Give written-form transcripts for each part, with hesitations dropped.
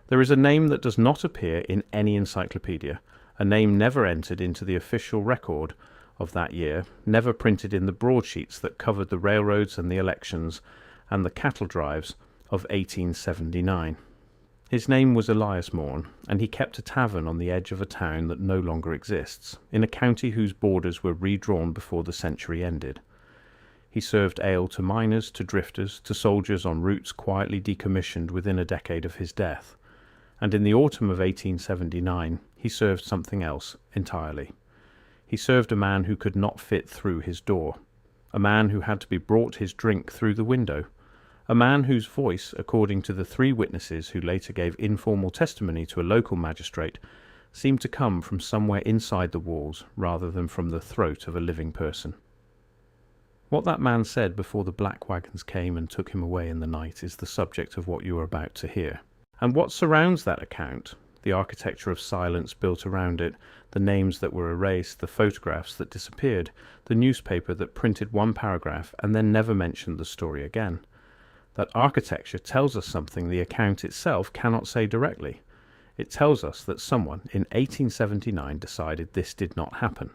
There is a name that does not appear in any encyclopedia, a name never entered into the official record of that year, never printed in the broadsheets that covered the railroads and the elections and the cattle drives of 1879. His name was Elias Morn, and he kept a tavern on the edge of a town that no longer exists, in a county whose borders were redrawn before the century ended. He served ale to miners, to drifters, to soldiers on routes quietly decommissioned within a decade of his death. And in the autumn of 1879, he served something else entirely. He served a man who could not fit through his door, a man who had to be brought his drink through the window, a man whose voice, according to the 3 witnesses who later gave informal testimony to a local magistrate, seemed to come from somewhere inside the walls rather than from the throat of a living person. What that man said before the black wagons came and took him away in the night is the subject of what you are about to hear. And what surrounds that account, the architecture of silence built around it, the names that were erased, the photographs that disappeared, the newspaper that printed one paragraph and then never mentioned the story again. That architecture tells us something the account itself cannot say directly. It tells us that someone in 1879 decided this did not happen.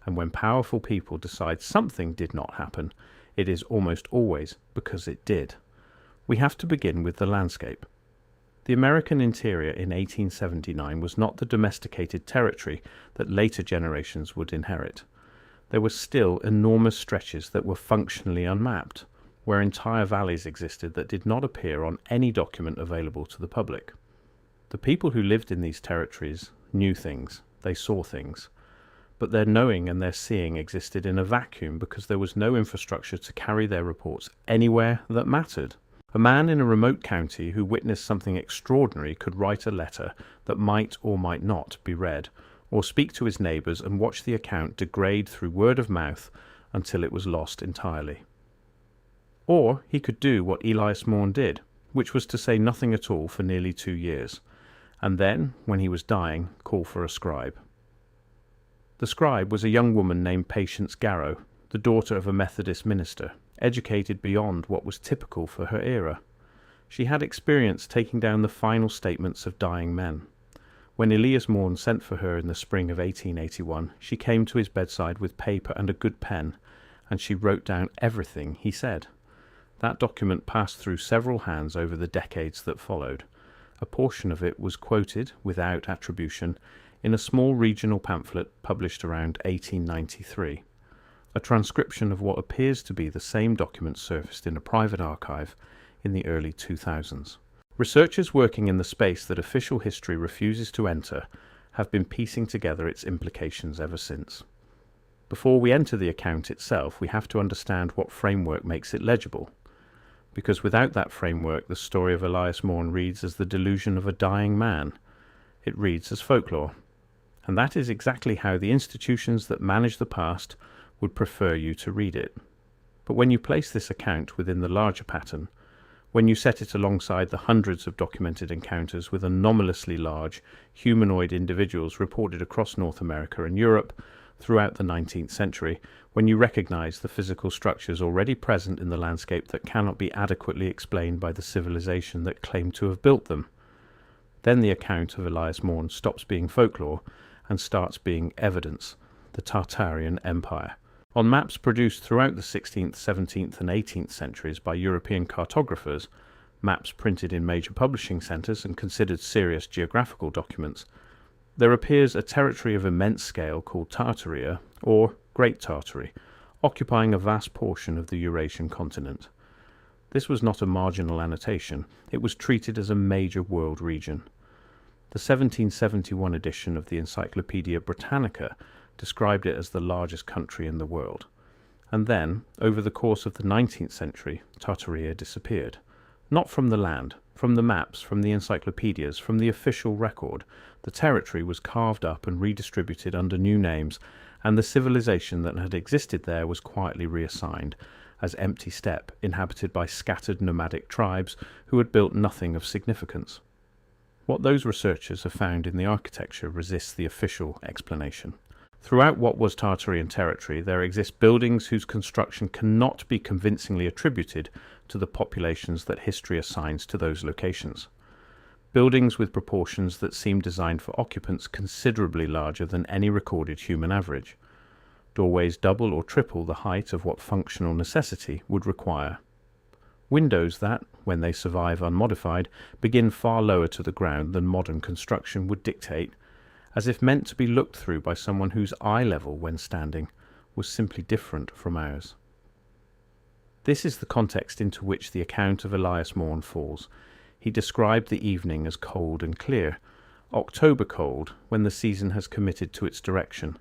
And when powerful people decide something did not happen, it is almost always because it did. We have to begin with the landscape. The American interior in 1879 was not the domesticated territory that later generations would inherit. There were still enormous stretches that were functionally unmapped, where entire valleys existed that did not appear on any document available to the public. The people who lived in these territories knew things, they saw things, but their knowing and their seeing existed in a vacuum because there was no infrastructure to carry their reports anywhere that mattered. A man in a remote county who witnessed something extraordinary could write a letter that might or might not be read, or speak to his neighbours and watch the account degrade through word of mouth until it was lost entirely. Or he could do what Elias Morn did, which was to say nothing at all for nearly 2 years, and then, when he was dying, call for a scribe. The scribe was a young woman named Patience Garrow, the daughter of a Methodist minister, educated beyond what was typical for her era. She had experience taking down the final statements of dying men. When Elias Morn sent for her in the spring of 1881, she came to his bedside with paper and a good pen, and she wrote down everything he said. That document passed through several hands over the decades that followed. A portion of it was quoted, without attribution, in a small regional pamphlet published around 1893. A transcription of what appears to be the same document surfaced in a private archive in the early 2000s. Researchers working in the space that official history refuses to enter have been piecing together its implications ever since. Before we enter the account itself, we have to understand what framework makes it legible, because without that framework the story of Elias Morn reads as the delusion of a dying man. It reads as folklore. And that is exactly how the institutions that manage the past would prefer you to read it. But when you place this account within the larger pattern, when you set it alongside the hundreds of documented encounters with anomalously large humanoid individuals reported across North America and Europe throughout the 19th century, when you recognize the physical structures already present in the landscape that cannot be adequately explained by the civilization that claimed to have built them, then the account of Elias Morn stops being folklore and starts being evidence, the Tartarian Empire. On maps produced throughout the 16th, 17th and 18th centuries by European cartographers, maps printed in major publishing centres and considered serious geographical documents, there appears a territory of immense scale called Tartaria, or Great Tartary, occupying a vast portion of the Eurasian continent. This was not a marginal annotation, it was treated as a major world region. The 1771 edition of the Encyclopaedia Britannica described it as the largest country in the world. And then, over the course of the 19th century, Tartaria disappeared. Not from the land, from the maps, from the encyclopedias, from the official record. The territory was carved up and redistributed under new names, and the civilization that had existed there was quietly reassigned as empty steppe inhabited by scattered nomadic tribes who had built nothing of significance. What those researchers have found in the architecture resists the official explanation. Throughout what was Tartarian territory, there exist buildings whose construction cannot be convincingly attributed to the populations that history assigns to those locations. buildings with proportions that seemed designed for occupants considerably larger than any recorded human average, doorways double or triple the height of what functional necessity would require, windows that, when they survive unmodified, begin far lower to the ground than modern construction would dictate, as if meant to be looked through by someone whose eye level, when standing, was simply different from ours. This is the context into which the account of Elias Morn falls. He described the evening as cold and clear, October cold, when the season has committed to its direction.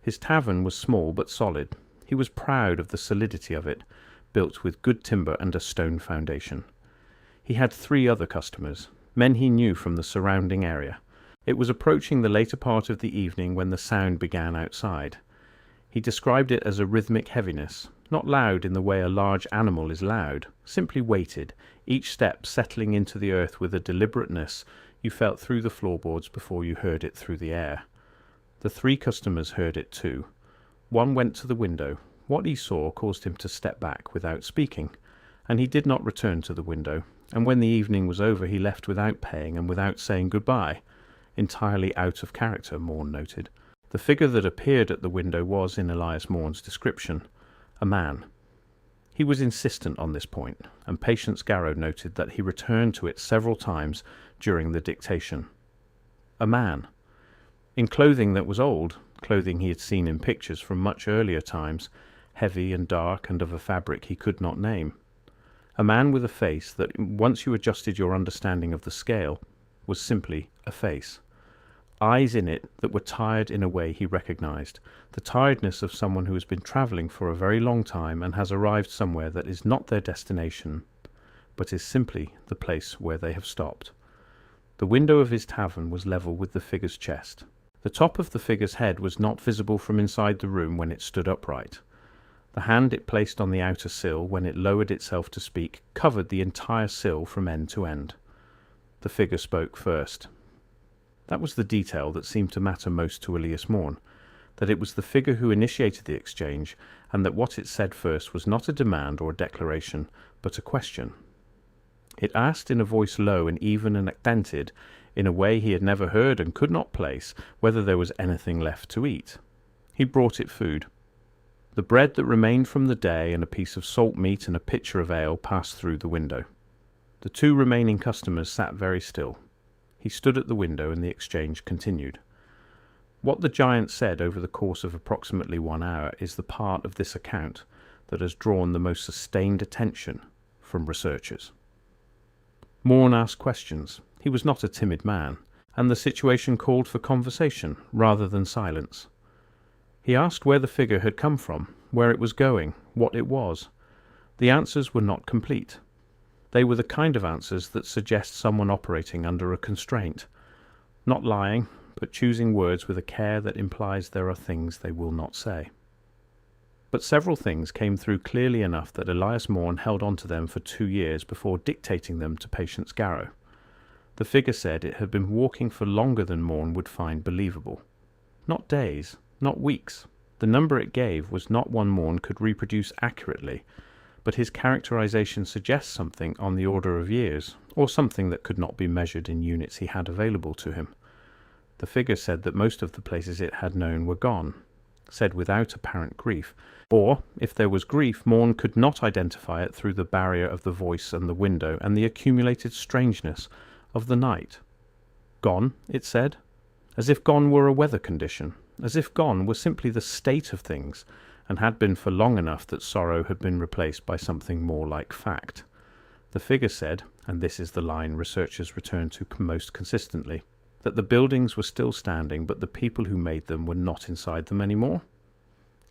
His tavern was small but solid. He was proud of the solidity of it, built with good timber and a stone foundation. He had 3 other customers, men he knew from the surrounding area. It was approaching the later part of the evening when the sound began outside. He described it as a rhythmic heaviness, not loud in the way a large animal is loud, simply weighted, each step settling into the earth with a deliberateness you felt through the floorboards before you heard it through the air. The 3 customers heard it too. One went to the window. What he saw caused him to step back without speaking, and he did not return to the window, and when the evening was over he left without paying and without saying goodbye. Entirely out of character, Morn noted. The figure that appeared at the window was, in Elias Morn's description, a man. He was insistent on this point, and Patience Garrow noted that he returned to it several times during the dictation. A man. In clothing that was old, clothing he had seen in pictures from much earlier times, heavy and dark and of a fabric he could not name. A man with a face that, once you adjusted your understanding of the scale, was simply a face. Eyes in it that were tired in a way he recognized, the tiredness of someone who has been travelling for a very long time and has arrived somewhere that is not their destination, but is simply the place where they have stopped. The window of his tavern was level with the figure's chest. The top of the figure's head was not visible from inside the room when it stood upright. The hand it placed on the outer sill when it lowered itself to speak covered the entire sill from end to end. The figure spoke first. That was the detail that seemed to matter most to Elias Morn, that it was the figure who initiated the exchange, and that what it said first was not a demand or a declaration, but a question. It asked in a voice low and even and accented, in a way he had never heard and could not place, whether there was anything left to eat. He brought it food. The bread that remained from the day and a piece of salt meat and a pitcher of ale passed through the window. The 2 remaining customers sat very still. He stood at the window and the exchange continued. What the giant said over the course of approximately 1 hour is the part of this account that has drawn the most sustained attention from researchers. Morn asked questions. He was not a timid man, and the situation called for conversation rather than silence. He asked where the figure had come from, where it was going, what it was. The answers were not complete. They were the kind of answers that suggest someone operating under a constraint, not lying, but choosing words with a care that implies there are things they will not say. But several things came through clearly enough that Elias Morn held on to them for 2 years before dictating them to Patience Garrow. The figure said it had been walking for longer than Morn would find believable. Not days, not weeks. The number it gave was not one Morn could reproduce accurately, but his characterization suggests something on the order of years, or something that could not be measured in units he had available to him. The figure said that most of the places it had known were gone, said without apparent grief, or, if there was grief, Morn could not identify it through the barrier of the voice and the window and the accumulated strangeness of the night. Gone, it said, as if gone were a weather condition, as if gone were simply the state of things, and had been for long enough that sorrow had been replaced by something more like fact. The figure said, and this is the line researchers return to most consistently, that the buildings were still standing, but the people who made them were not inside them anymore.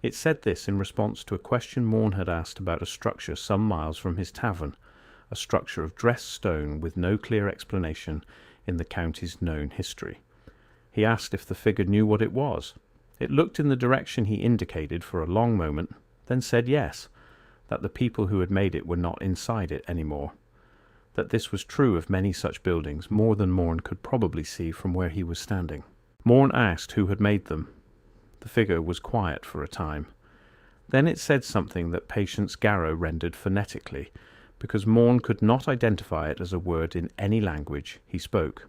It said this in response to a question Morn had asked about a structure some miles from his tavern, a structure of dressed stone with no clear explanation in the county's known history. He asked if the figure knew what it was. It looked in the direction he indicated for a long moment, then said yes, that the people who had made it were not inside it anymore. That this was true of many such buildings, more than Morn could probably see from where he was standing. Morn asked who had made them. The figure was quiet for a time. Then it said something that Patience Garrow rendered phonetically, because Morn could not identify it as a word in any language he spoke.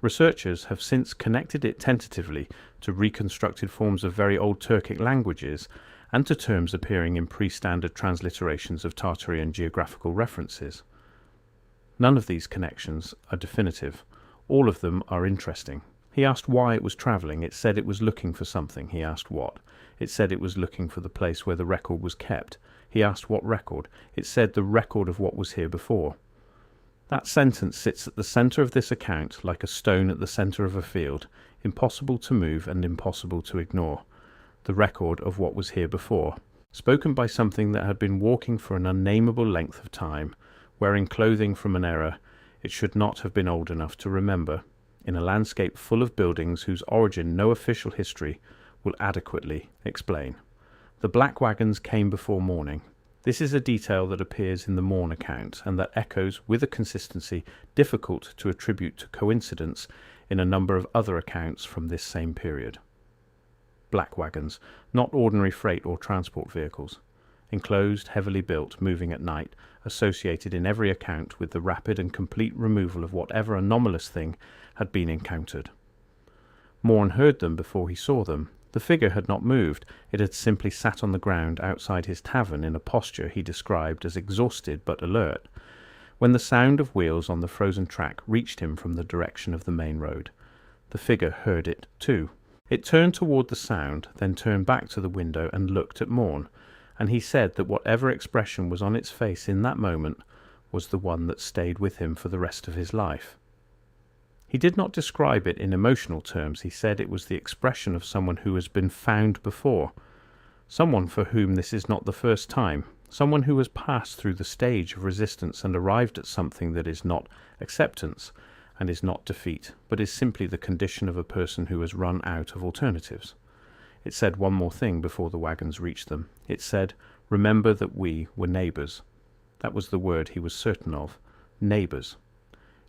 Researchers have since connected it tentatively to reconstructed forms of very old Turkic languages and to terms appearing in pre-standard transliterations of Tartarian geographical references. None of these connections are definitive. All of them are interesting. He asked why it was travelling. It said it was looking for something. He asked what. It said it was looking for the place where the record was kept. He asked what record. It said the record of what was here before. That sentence sits at the centre of this account like a stone at the centre of a field, impossible to move and impossible to ignore. The record of what was here before, spoken by something that had been walking for an unnameable length of time, wearing clothing from an era it should not have been old enough to remember, in a landscape full of buildings whose origin no official history will adequately explain. The black wagons came before morning. This is a detail that appears in the Morn account, and that echoes with a consistency difficult to attribute to coincidence in a number of other accounts from this same period. Black wagons, not ordinary freight or transport vehicles. Enclosed, heavily built, moving at night, associated in every account with the rapid and complete removal of whatever anomalous thing had been encountered. Morn heard them before he saw them. The figure had not moved. It had simply sat on the ground outside his tavern in a posture he described as exhausted but alert, when the sound of wheels on the frozen track reached him from the direction of the main road. The figure heard it too. It turned toward the sound, then turned back to the window and looked at Morn, and he said that whatever expression was on its face in that moment was the one that stayed with him for the rest of his life. He did not describe it in emotional terms. He said it was the expression of someone who has been found before, someone for whom this is not the first time, someone who has passed through the stage of resistance and arrived at something that is not acceptance and is not defeat, but is simply the condition of a person who has run out of alternatives. It said one more thing before the wagons reached them. It said, "Remember that we were neighbours." That was the word he was certain of. Neighbours.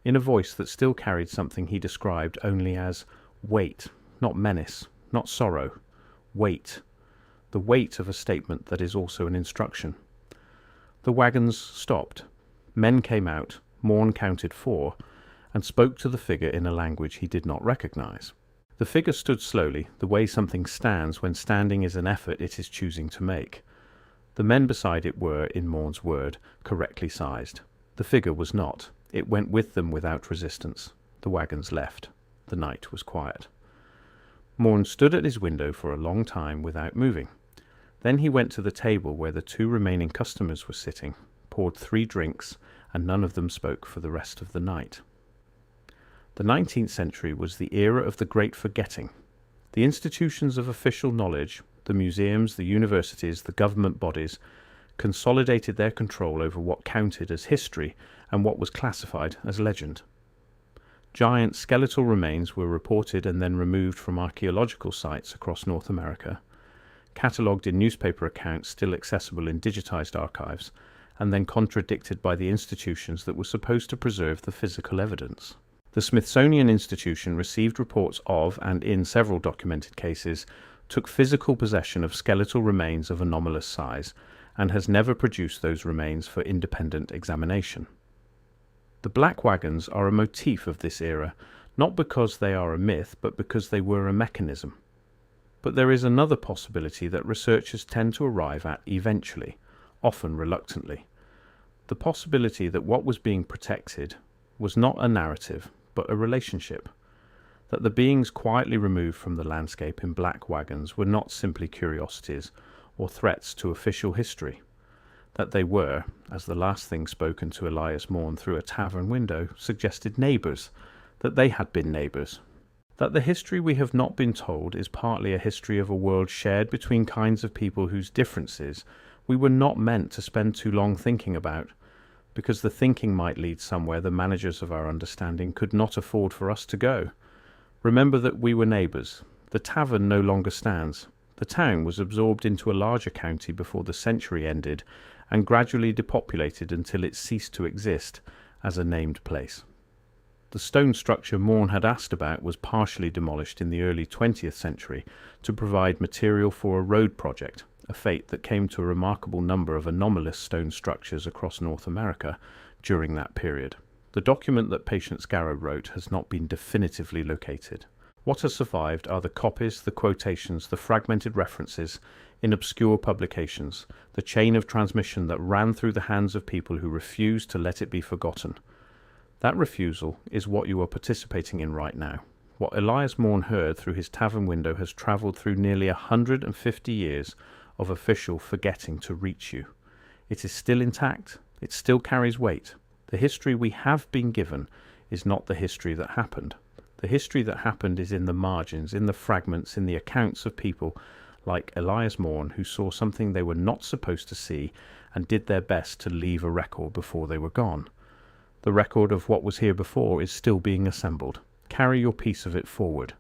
In a voice that still carried something he described only as weight, not menace, not sorrow. Weight. The weight of a statement that is also an instruction. The wagons stopped. Men came out. Morn counted 4, and spoke to the figure in a language he did not recognize. The figure stood slowly, the way something stands when standing is an effort it is choosing to make. The men beside it were, in Morn's word, correctly sized. The figure was not. It went with them without resistance. The wagons left. The night was quiet. Morn stood at his window for a long time without moving. Then he went to the table where the 2 remaining customers were sitting, poured 3 drinks, and none of them spoke for the rest of the night. The 19th century was the era of the great forgetting. The institutions of official knowledge, the museums, the universities, the government bodies, consolidated their control over what counted as history and what was classified as legend. Giant skeletal remains were reported and then removed from archaeological sites across North America, catalogued in newspaper accounts still accessible in digitized archives, and then contradicted by the institutions that were supposed to preserve the physical evidence. The Smithsonian Institution received reports of, and in several documented cases, took physical possession of skeletal remains of anomalous size, and has never produced those remains for independent examination. The black wagons are a motif of this era, not because they are a myth, but because they were a mechanism. But there is another possibility that researchers tend to arrive at eventually, often reluctantly. The possibility that what was being protected was not a narrative, but a relationship. That the beings quietly removed from the landscape in black wagons were not simply curiosities or threats to official history. That they were, as the last thing spoken to Elias Morn through a tavern window suggested, neighbours, that they had been neighbours. That the history we have not been told is partly a history of a world shared between kinds of people whose differences we were not meant to spend too long thinking about, because the thinking might lead somewhere the managers of our understanding could not afford for us to go. Remember that we were neighbours. The tavern no longer stands. The town was absorbed into a larger county before the century ended, and gradually depopulated until it ceased to exist as a named place. The stone structure Morn had asked about was partially demolished in the early 20th century to provide material for a road project, a fate that came to a remarkable number of anomalous stone structures across North America during that period. The document that Patience Garrow wrote has not been definitively located. What has survived are the copies, the quotations, the fragmented references in obscure publications, the chain of transmission that ran through the hands of people who refused to let it be forgotten. That refusal is what you are participating in right now. What Elias Morn heard through his tavern window has travelled through nearly 150 years of official forgetting to reach you. It is still intact. It still carries weight. The history we have been given is not the history that happened. The history that happened is in the margins, in the fragments, in the accounts of people like Elias Morn who saw something they were not supposed to see and did their best to leave a record before they were gone. The record of what was here before is still being assembled. Carry your piece of it forward.